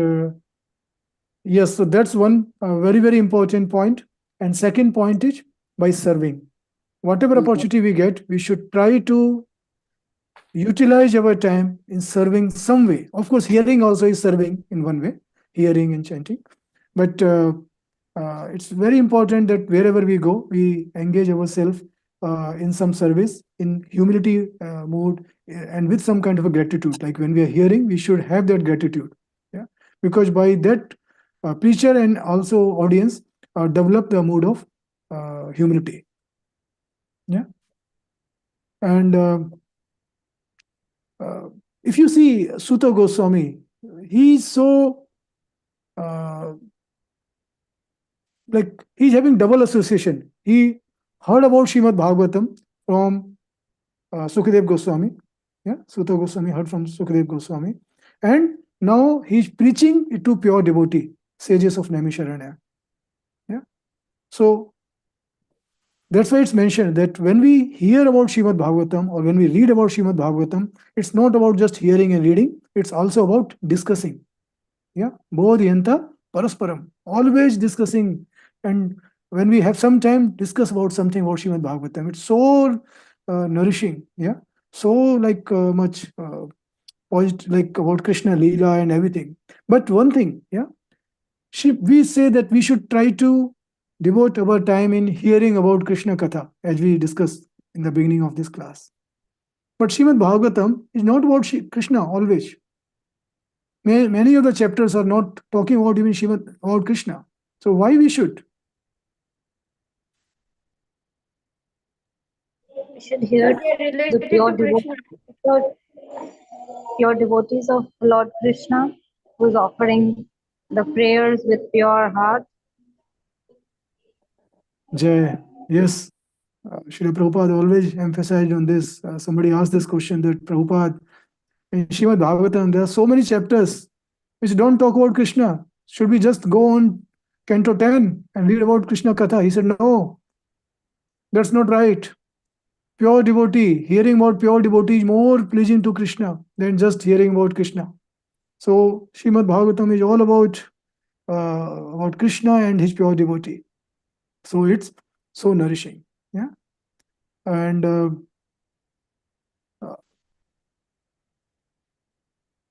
yes, so that's one very, very important point. And second point is by serving. Whatever opportunity we get, we should try to utilize our time in serving some way. Of course, hearing also is serving in one way, hearing and chanting. But it's very important that wherever we go, we engage ourselves in some service, in humility mood, and with some kind of a gratitude. Like when we are hearing, we should have that gratitude. Yeah, because by that, preacher and also audience develop the mood of humility. Yeah, and if you see Sutta Goswami, he's so like he's having double association. He heard about Srimad Bhagavatam from Sukadev Goswami. Yeah, Sutta Goswami heard from Sukadev Goswami. And now he's preaching it to pure devotee, sages of Naimisharanya. Yeah. So that's why it's mentioned that when we hear about Srimad Bhagavatam or when we read about Srimad Bhagavatam, it's not about just hearing and reading, it's also about discussing. Yeah, bodhyanta parasparam, always discussing. And when we have some time, discuss about something about Srimad Bhagavatam. It's so nourishing. Yeah, so like much positive, like about Krishna Leela and everything. But one thing, yeah, we say that we should try to devote our time in hearing about Krishna Katha, as we discussed in the beginning of this class. But Srimad Bhagavatam is not about Krishna always. Many of the chapters are not talking about even Srimad, about Krishna. So why we should? We should hear They're the related pure to Krishna. pure devotees of Lord Krishna, who is offering the prayers with pure heart. Jai. Yes. Srila Prabhupada always emphasized on this. Somebody asked this question that Prabhupada, in Srimad Bhagavatam, there are so many chapters which don't talk about Krishna. Should we just go on Canto 10 and read about Krishna Katha? He said, no, that's not right. Pure devotee, hearing about pure devotee is more pleasing to Krishna than just hearing about Krishna. So Srimad Bhagavatam is all about Krishna and his pure devotee. So it's so nourishing. Yeah. And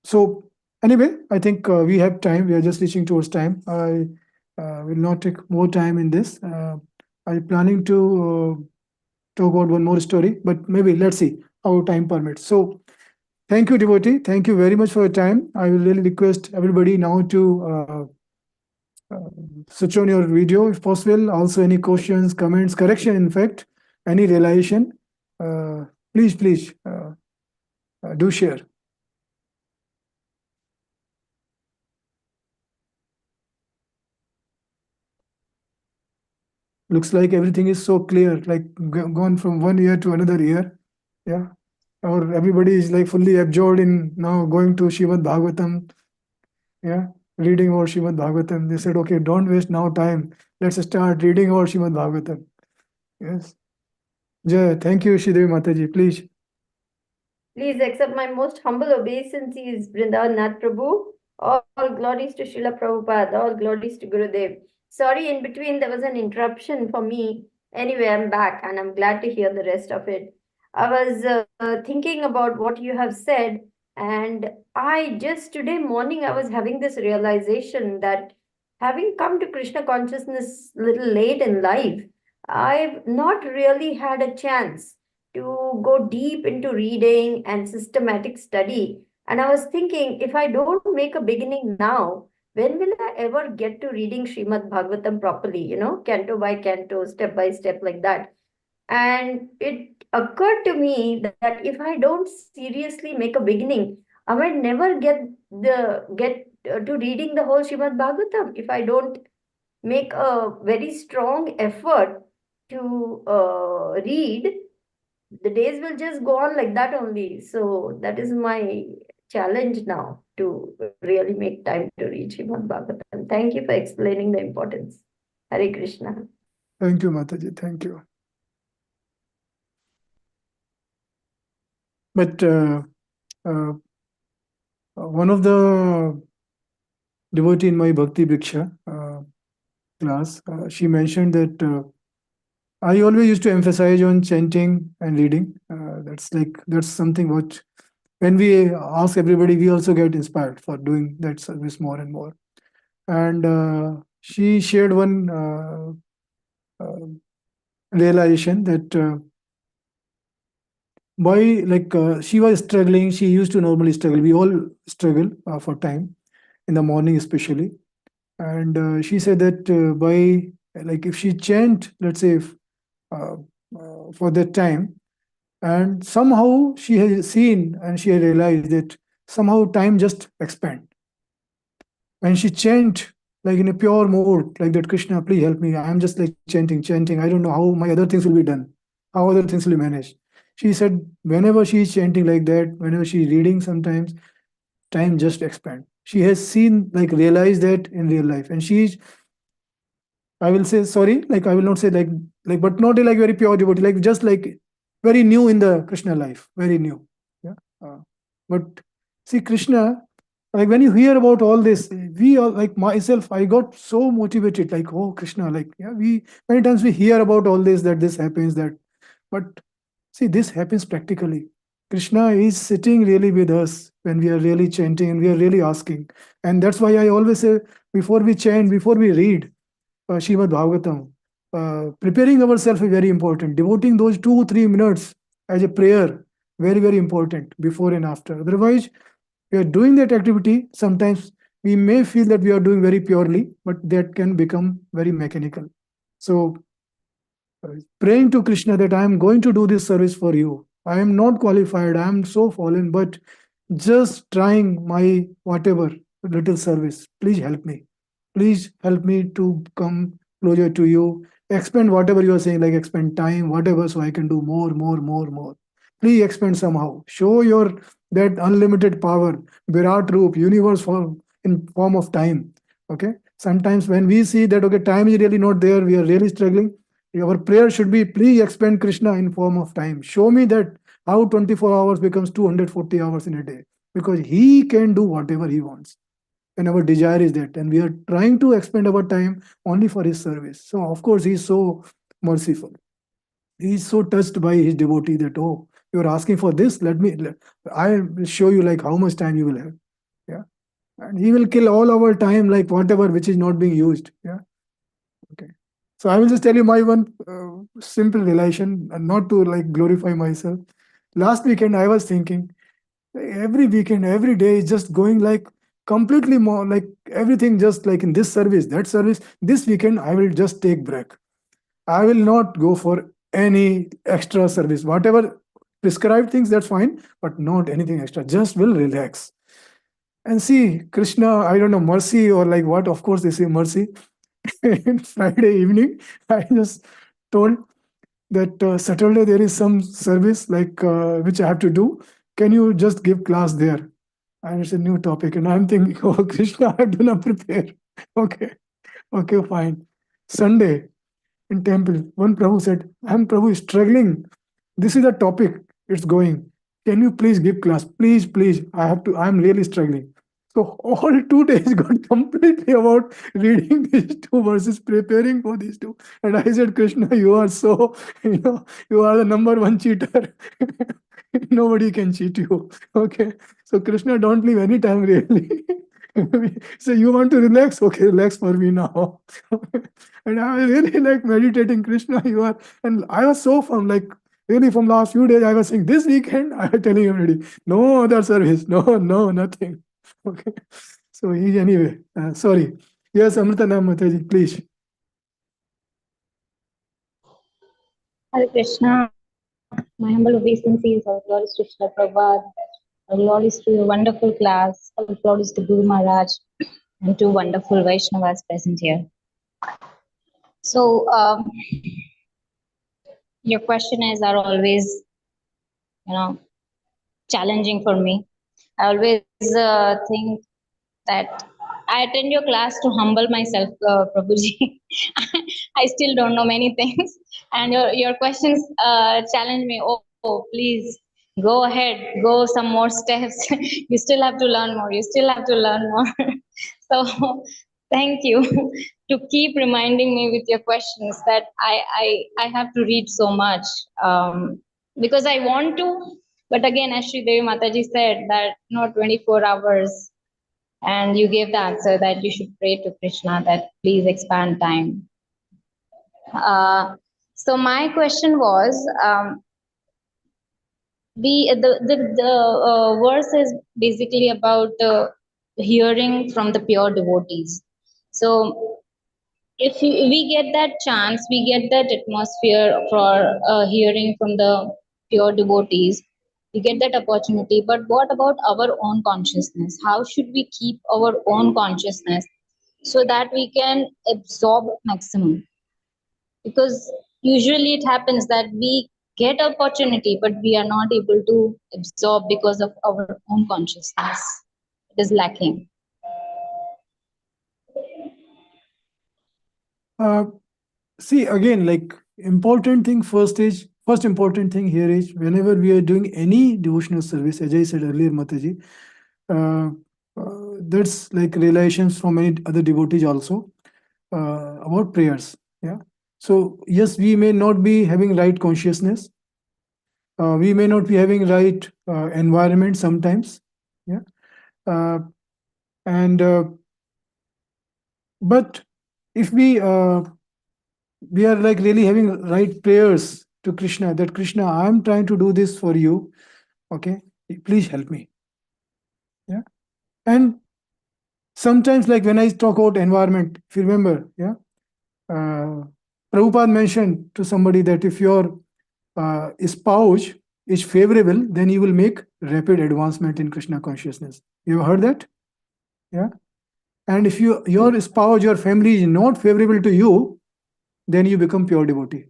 so anyway, I think we have time. We are just reaching towards time. I will not take more time in this. I'm planning to talk about one more story, but maybe let's see how time permits. So thank you, devotee. Thank you very much for your time. I will really request everybody now to switch on your video if possible. Also, any questions, comments, correction, in fact, any realization, please do share. Looks like everything is so clear, like gone from one year to another year. Yeah. Or everybody is like fully absorbed in now going to Srimad Bhagavatam. Yeah. Reading about Srimad Bhagavatam. They said, okay, don't waste now time. Let's start reading about Srimad Bhagavatam. Yes. Jai. Thank you, Shridevi Mataji. Please. Please accept my most humble obeisances, Vrindavan Nath Prabhu. All glories to Srila Prabhupada. All glories to Gurudev. Sorry, in between there was an interruption for me. Anyway, I'm back and I'm glad to hear the rest of it. I was thinking about what you have said, and I just today morning I was having this realization that having come to Krishna consciousness little late in life, I've not really had a chance to go deep into reading and systematic study. And I was thinking, if I don't make a beginning now, when will I ever get to reading Srimad Bhagavatam properly, canto by canto, step by step, like that? And it occurred to me that if I don't seriously make a beginning, I might never get to reading the whole Srimad Bhagavatam if I don't make a very strong effort to read. The days will just go on like that only. So that is my challenge now, to really make time to read Srimad Bhagavatam. Thank you for explaining the importance. Hare Krishna. Thank you, Mataji. Thank you. But one of the devotee in my Bhakti Briksha class, she mentioned that I always used to emphasize on chanting and reading. That's something what, when we ask everybody, we also get inspired for doing that service more and more. And she shared one realization that she was struggling. She used to normally struggle. We all struggle for time in the morning, especially. And she said that if she chant, let's say, for that time, and somehow she has seen and she realized that somehow time just expand. When she chant like in a pure mode, like that, Krishna, please help me. I am just like chanting. I don't know how my other things will be done, how other things will be managed. She said, whenever she is chanting like that, whenever she is reading, sometimes time just expand. She has seen, like, realized that in real life, and she is, I will say, sorry, like I will not say like, but not like very pure devotee, like just like very new in the Krishna life, very new. Yeah. But see, Krishna, like when you hear about all this, we all, like myself, I got so motivated, like, oh Krishna, like, yeah, we many times we hear about all this, that this happens, that, but see, this happens practically. Krishna is sitting really with us when we are really chanting and we are really asking. And that's why I always say, before we chant, before we read Srimad Bhagavatam, preparing ourselves is very important. Devoting those 2 3 minutes as a prayer, very, very important, before and after. Otherwise, we are doing that activity. Sometimes we may feel that we are doing very purely, but that can become very mechanical. So, praying to Krishna that I am going to do this service for you. I am not qualified, I am so fallen, but just trying my whatever little service. Please help me. Please help me to come closer to you. Expand whatever you are saying, like expand time, whatever, so I can do more. Please expand somehow. Show your that unlimited power, Virat Roop, universe form in form of time. Okay. Sometimes when we see that okay, time is really not there, we are really struggling. Our prayer should be, please expand Krishna in form of time. Show me that how 24 hours becomes 240 hours in a day, because he can do whatever he wants. And our desire is that. And we are trying to expend our time only for his service. So, of course, he is so merciful. He is so touched by his devotee that, oh, you're asking for this, I will show you like how much time you will have. Yeah. And he will kill all our time, like whatever which is not being used. Yeah. Okay. So I will just tell you my one simple relation, and not to like glorify myself. Last weekend, I was thinking, every weekend, every day is just going like completely more like everything, just like in this service, that service. This weekend, I will just take break. I will not go for any extra service. Whatever prescribed things, that's fine, but not anything extra. Just will relax. And see, Krishna, I don't know, mercy or like what, of course, they say mercy. Friday evening, I just told that Saturday there is some service like which I have to do. Can you just give class there? And it's a new topic, and I'm thinking, oh Krishna, I do not prepare. Okay, fine. Sunday in temple, one Prabhu said, I'm Prabhu struggling. This is the topic. It's going. Can you please give class? Please. I'm really struggling. So all 2 days got completely about reading these two verses, preparing for these two. And I said, Krishna, you are so, you are the number one cheater. Nobody can cheat you. Okay. So Krishna, don't leave any time really. So you want to relax? Okay, relax for me now. And I was really like meditating, Krishna, you are, and I was so firm, like really from last few days, I was saying this weekend, I was telling everybody, no other service, no, nothing. Okay. So anyway, sorry. Yes, Amritanam Mataji, please. Hare Krishna. My humble obeisances, all glories to Srila Prabhupada, all glories to your wonderful class, all glories to Guru Maharaj, and to wonderful Vaishnavas present here. So, your questions are always, challenging for me. I always think that I attend your class to humble myself, Prabhuji. I still don't know many things, and your questions challenge me. Oh, please go ahead, go some more steps. You still have to learn more. You still have to learn more. So, thank you to keep reminding me with your questions that I have to read so much because I want to. But again, as Sri Devi Mataji said, that 24 hours. And you gave the answer that you should pray to Krishna that please expand time. So my question was, the verse is basically about hearing from the pure devotees. So if we get that chance, we get that atmosphere for hearing from the pure devotees, we get that opportunity. But what about our own consciousness? How should we keep our own consciousness so that we can absorb maximum. Because usually it happens that we get opportunity, but we are not able to absorb because of our own consciousness. It is lacking. See, again, like first important thing here is whenever we are doing any devotional service, as I said earlier, Mataji, that's like realizations from many other devotees also about prayers. Yeah. So yes, we may not be having right consciousness. We may not be having right environment sometimes. Yeah. And but if we are like really having right prayers to Krishna, that Krishna, I'm trying to do this for you. Okay, please help me. Yeah. And sometimes, like when I talk about environment, if you remember, yeah, Prabhupada mentioned to somebody that if your spouse is favorable, then you will make rapid advancement in Krishna consciousness. You heard that? Yeah. And if your spouse, your family is not favorable to you, then you become pure devotee.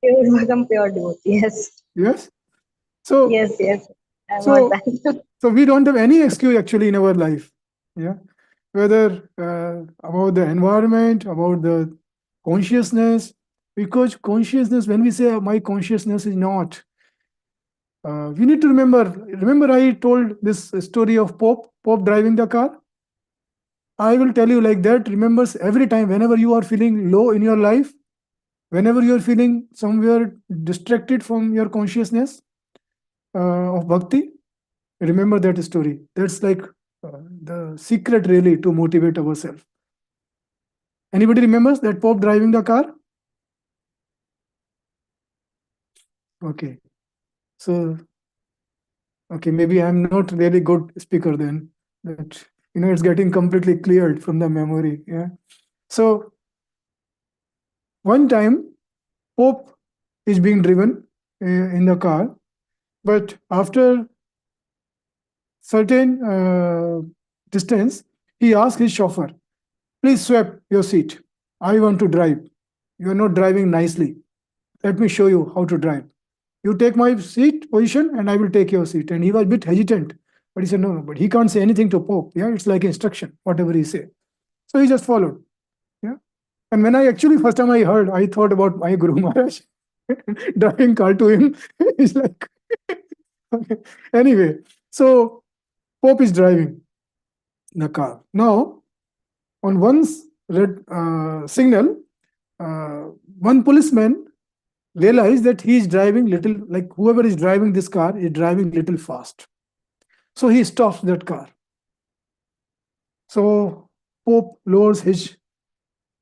You will become pure devotee. Yes. Yes. So Yes. Yes. I So- want that. so we don't have any excuse actually in our life. Yeah. Whether about the environment, about the consciousness, because consciousness, when we say my consciousness is not, we need to remember I told this story of Pope driving the car. I will tell you like that, remembers every time, whenever you are feeling low in your life, whenever you are feeling somewhere distracted from your consciousness of bhakti, remember that story. That's like the secret really to motivate ourselves. Anybody remembers that Pope driving the car? Okay. So, okay, maybe I'm not really good speaker then. That, it's getting completely cleared from the memory. Yeah. So, one time, Pope is being driven in the car, but after certain distance, he asked his chauffeur, please swap your seat. I want to drive. You are not driving nicely. Let me show you how to drive. You take my seat position and I will take your seat. And he was a bit hesitant, but he said, no, but he can't say anything to Pope. Yeah, it's like instruction, whatever he said. So he just followed. Yeah. And when I actually, first time I heard, I thought about my Guru Maharaj driving car to him. He's like, okay. Anyway, so Pope is driving the car. Now, on one's red signal, one policeman realized that he is driving little, like whoever is driving this car is driving little fast. So he stops that car. So Pope lowers his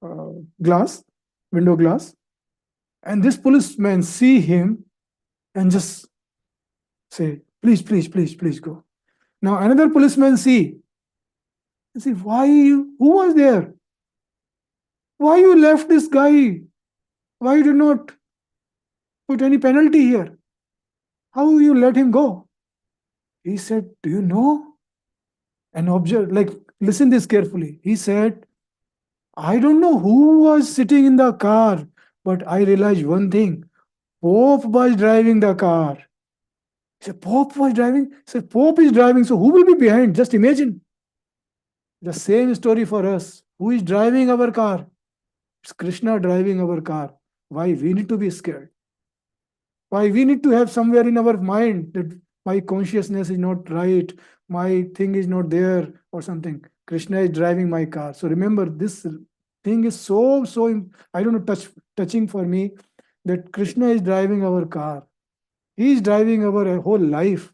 window glass, and this policeman see him and just say, please, please, please, please go. Now another policeman see, why who was there? Why you left this guy? Why you did not put any penalty here? How you let him go? He said, do you know? And observe, like, listen this carefully. He said, I don't know who was sitting in the car, but I realized one thing. Pope was driving the car. He said, Pope was driving? He said, Pope is driving, so who will be behind? Just imagine. The same story for us. Who is driving our car? It's Krishna driving our car. Why we need to be scared? Why we need to have somewhere in our mind that my consciousness is not right, my thing is not there or something. Krishna is driving my car. So remember, this thing is so I don't know, touching for me, that Krishna is driving our car. He is driving our whole life.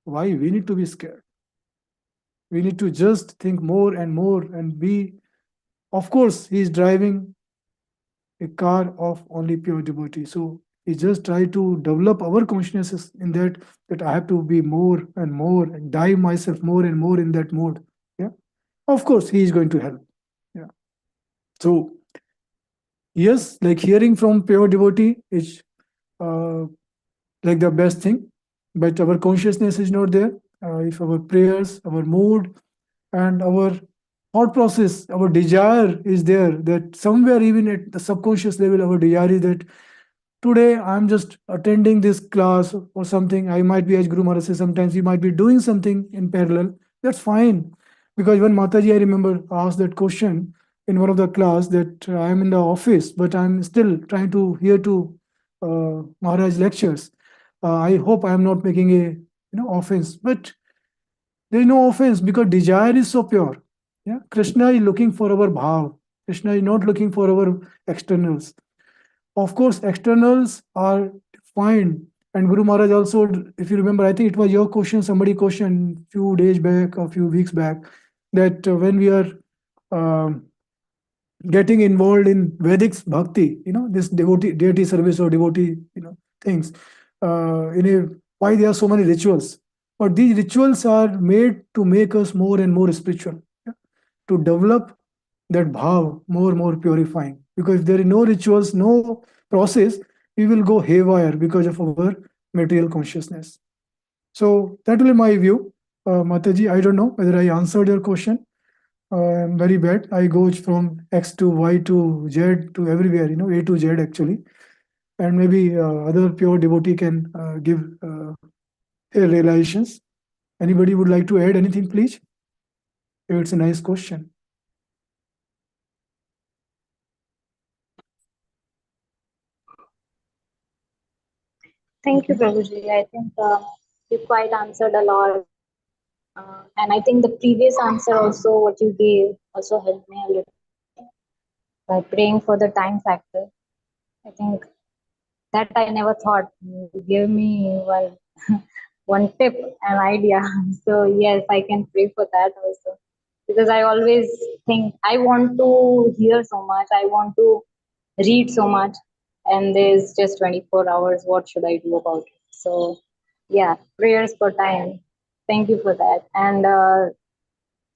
Why we need to be scared? We need to just think more and more and be, of course, he is driving a car of only pure devotee. So we just try to develop our consciousness in that I have to be more and more and dive myself more and more in that mode. Yeah. Of course, he is going to help. Yeah. So yes, like hearing from pure devotee is like the best thing, but our consciousness is not there. If our prayers, our mood, and our thought process, our desire is there, that somewhere even at the subconscious level, our desire is that today I'm just attending this class or something. I might be, as Guru Maharaj says, sometimes we might be doing something in parallel. That's fine. Because when Mataji, I remember, asked that question in one of the class that I am in the office, but I'm still trying to hear to Maharaj lectures. I hope I am not making a offense, but there is no offense because desire is so pure. Yeah, Krishna is looking for our bhav. Krishna is not looking for our externals. Of course, externals are fine. And Guru Maharaj also, if you remember, I think it was your question, somebody questioned few days back, a few weeks back, that when we are um getting involved in Vedic bhakti, this deity service or devotee, things, in a why there are so many rituals. But these rituals are made to make us more and more spiritual, yeah, to develop that bhav more purifying. Because if there is no rituals, no process, we will go haywire because of our material consciousness. So that will be my view. Mataji, I don't know whether I answered your question. I'm very bad. I go from X to Y to Z to everywhere, A to Z actually. And maybe other pure devotee can give their realizations. Anybody would like to add anything, please? It's a nice question. Thank you, Prabhuji. I think you quite answered a lot. And I think the previous answer also, what you gave, also helped me a little by praying for the time factor. I think that I never thought. You gave me one tip, an idea. So yes, I can pray for that also. Because I always think I want to hear so much, I want to read so much, and there's just 24 hours. What should I do about it? So yeah, prayers for time. Thank you for that. And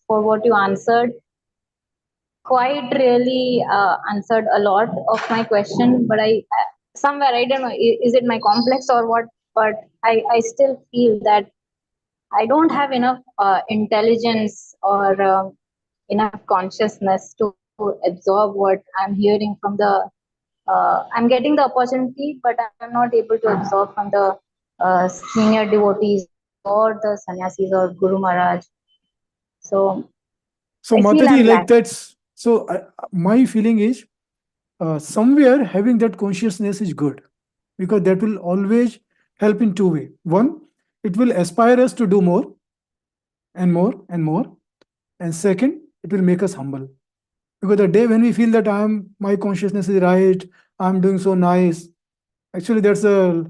for what you answered, quite really answered a lot of my question, but I somewhere, I don't know, is it my complex or what, but I still feel that I don't have enough intelligence or enough consciousness to absorb what I'm hearing from the I'm getting the opportunity, but I'm not able to absorb from the senior devotees or the sannyasis or Guru Maharaj. So So I feel Mataji, I'm like lacking. that's so. My feeling is somewhere having that consciousness is good because that will always help in two ways. One, it will aspire us to do more and more and more, and second, it will make us humble. Because the day when we feel that my consciousness is right, I'm doing so nice. Actually, that's a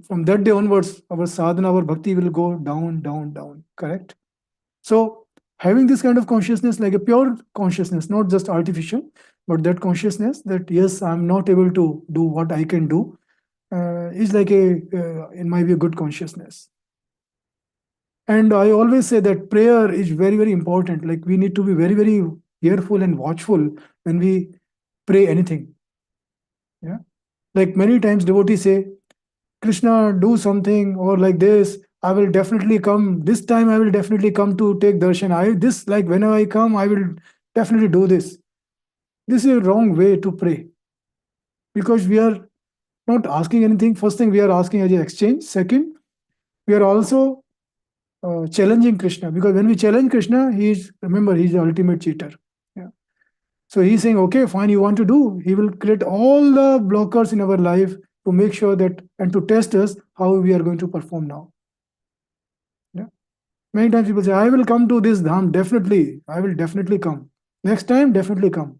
from that day onwards, our sadhana, our bhakti will go down, down, down. Correct. So having this kind of consciousness, like a pure consciousness, not just artificial, but that consciousness that yes, I'm not able to do what I can do, is like in my view, good consciousness. And I always say that prayer is very important. Like we need to be very careful and watchful when we pray anything. Yeah. Like many times devotees say, Krishna, do something, or like this, I will definitely come. This time I will definitely come to take darshan. Like whenever I come, I will definitely do this. This is a wrong way to pray. Because we are not asking anything. First thing, we are asking as an exchange. Second, we are also challenging Krishna. Because when we challenge Krishna, remember, he's the ultimate cheater. Yeah. So he's saying, okay, fine, you want to do. He will create all the blockers in our life to make sure that and to test us how we are going to perform now. Yeah. Many times people say, I will come to this dham, definitely. I will definitely come. Next time, definitely come.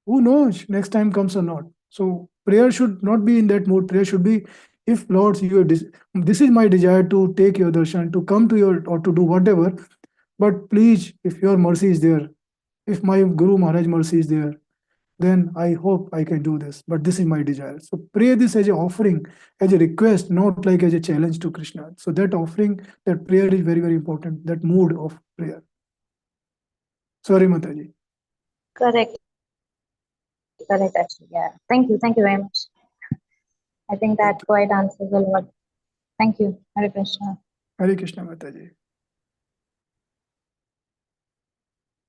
Who knows next time comes or not? So prayer should not be in that mood. Prayer should be, if Lord, this is my desire to take your darshan, to come to your or to do whatever. But please, if your mercy is there, if my Guru Maharaj mercy is there, then I hope I can do this. But this is my desire. So pray this as an offering, as a request, not like as a challenge to Krishna. So that offering, that prayer is very important. That mood of prayer. Sorry, Mataji. Correct. Correct, actually. Yeah. Thank you very much. I think that quite answers a lot. Thank you. Hare Krishna. Hare Krishna, Mataji.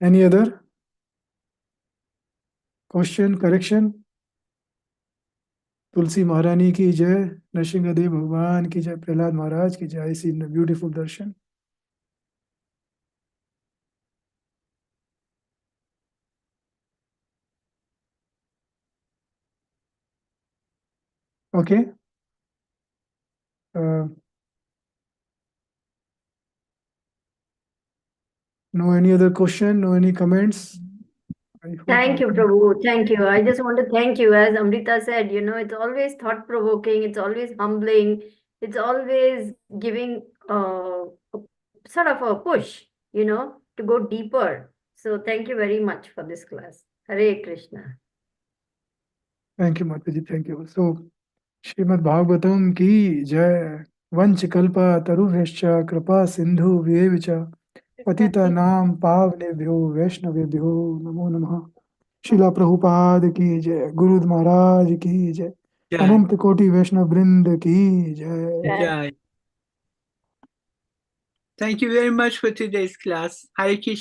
Any other question, correction? तुलसी महारानी की जय, नरसिंहदेव भगवान की जय, प्रहलाद महाराज की जय. I see the beautiful darshan. Okay. No any other question, no any comments? I hope Thank you, Prabhu. Thank you. I just want to thank you. As Amrita said, it's always thought-provoking. It's always humbling. It's always giving sort of a push, to go deeper. So thank you very much for this class. Hare Krishna. Thank you, Mataji. Thank you. So, Srimad Bhagavatam ki jai. Vanch kalpa tarubhyascha kripa sindhu vyevicha patita nam pavnebhyo vaishnavebhyo namo namaha. Srila Prabhupada ki jai. Guru Maharaj ki jai. Jai. Anant Koti Vaishnav Vrind ki jai. Jai. Thank you very much for today's class. Hare Krishna.